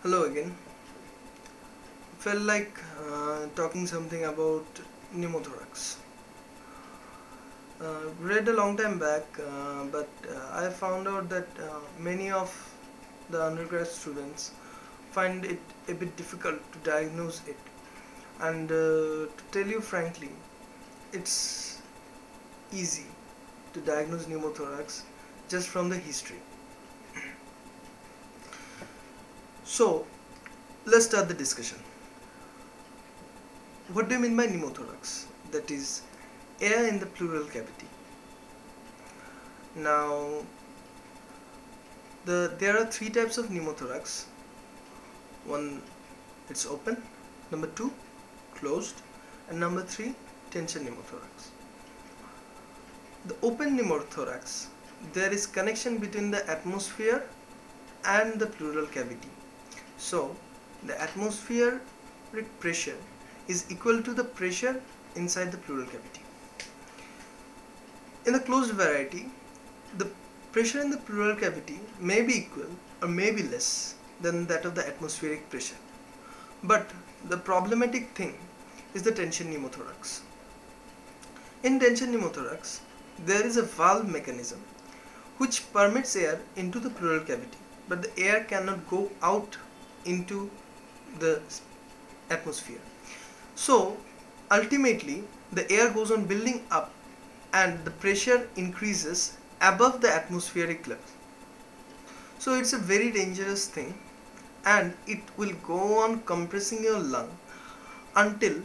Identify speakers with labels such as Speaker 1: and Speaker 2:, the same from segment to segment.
Speaker 1: Hello again. Felt like talking something about pneumothorax. Read a long time back, but I found out that many of the undergrad students find it a bit difficult to diagnose it. And to tell you frankly, it's easy to diagnose pneumothorax just from the history. So, let's start the discussion. What do you mean by pneumothorax? That is air in the pleural cavity. Now, there are three types of pneumothorax. One, it's open. Number two, closed. And number three, tension pneumothorax. The open pneumothorax, there is connection between the atmosphere and the pleural cavity. So, the atmospheric pressure is equal to the pressure inside the pleural cavity. In the closed variety, the pressure in the pleural cavity may be equal or may be less than that of the atmospheric pressure. But the problematic thing is the tension pneumothorax. In tension pneumothorax, there is a valve mechanism which permits air into the pleural cavity, but the air cannot go out into the atmosphere. So ultimately the air goes on building up and the pressure increases above the atmospheric level. So it's a very dangerous thing, and it will go on compressing your lung until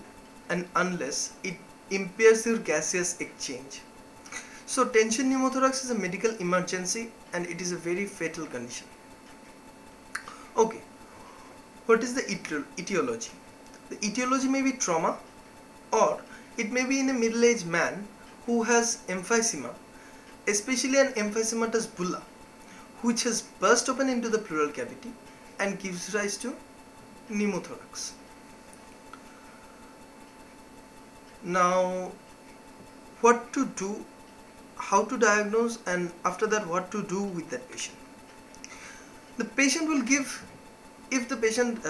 Speaker 1: and unless it impairs your gaseous exchange. So tension pneumothorax is a medical emergency and it is a very fatal condition. Okay, what is the etiology? The etiology may be trauma, or it may be in a middle-aged man who has emphysema, especially an emphysematous bulla, which has burst open into the pleural cavity and gives rise to pneumothorax. Now, what to do, how to diagnose, and after that what to do with that patient. The patient will give, if the patient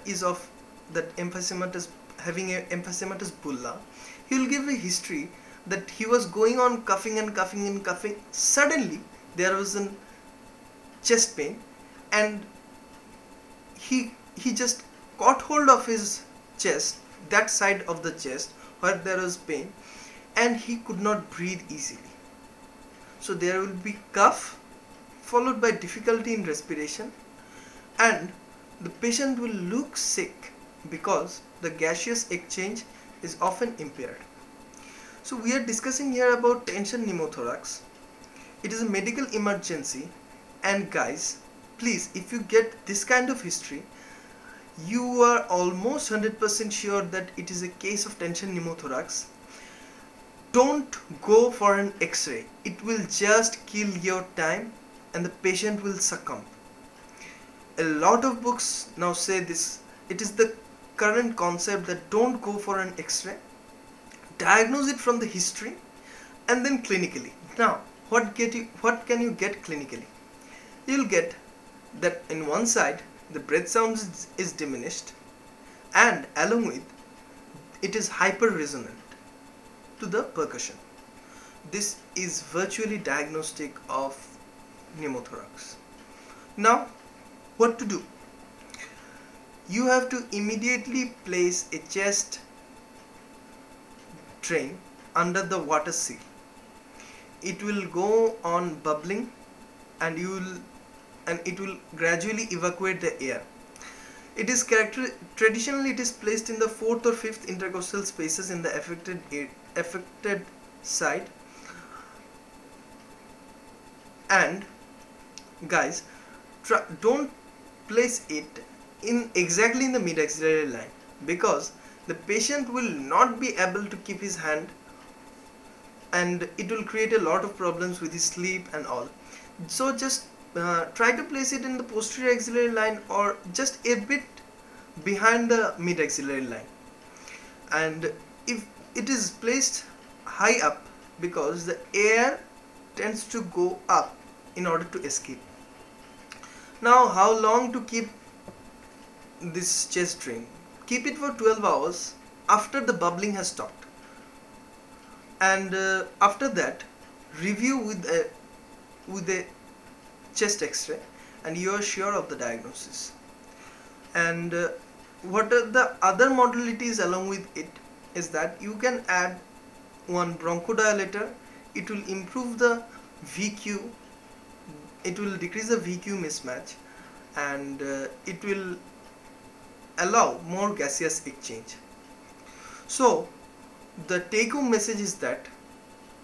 Speaker 1: is of that emphysematous, having a emphysematous bulla, he will give a history that he was going on coughing and coughing and coughing. Suddenly there was a chest pain, and he just caught hold of his chest, that side of the chest where there was pain, and he could not breathe easily. So there will be cough followed by difficulty in respiration, and the patient will look sick because the gaseous exchange is often impaired. So we are discussing here about tension pneumothorax. It is a medical emergency, and guys, please, if you get this kind of history, you are almost 100% sure that it is a case of tension pneumothorax. Don't go for an X-ray. It will just kill your time and the patient will succumb. A lot of books now say this. It is the current concept that don't go for an X-ray, diagnose it from the history, and then clinically. Now, what can you get clinically? You'll get that in one side the breath sound is diminished, and along with it is hyper resonant to the percussion. This is virtually diagnostic of pneumothorax. Now, what to do? You have to immediately place a chest drain under the water seal. It will go on bubbling, and it will gradually evacuate the air. It is traditionally it is placed in the 4th or 5th intercostal spaces in the affected side. And guys, don't place it exactly in the mid-axillary line, because the patient will not be able to keep his hand, and it will create a lot of problems with his sleep and all. So just try to place it in the posterior axillary line or just a bit behind the mid-axillary line. And if it is placed high up, because the air tends to go up in order to escape. Now, how long to keep this chest drain. Keep it for 12 hours after the bubbling has stopped, and after that review with a chest x-ray, and you are sure of the diagnosis. And what are the other modalities along with it is that you can add one bronchodilator. It will improve the VQ, it will decrease the VQ mismatch, and it will allow more gaseous exchange. So the take home message is that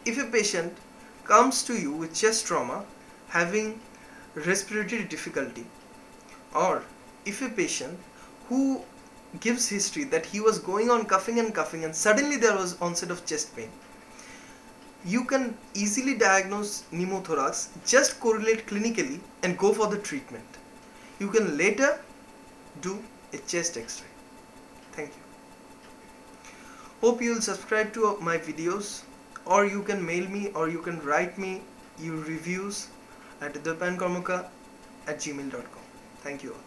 Speaker 1: if a patient comes to you with chest trauma having respiratory difficulty, or if a patient who gives history that he was going on coughing and suddenly there was onset of chest pain, you can easily diagnose pneumothorax, just correlate clinically and go for the treatment. You can later do a chest x-ray. Thank you. Hope you will subscribe to my videos, or you can mail me, or you can write me your reviews at depankarmaka@gmail.com. Thank you all.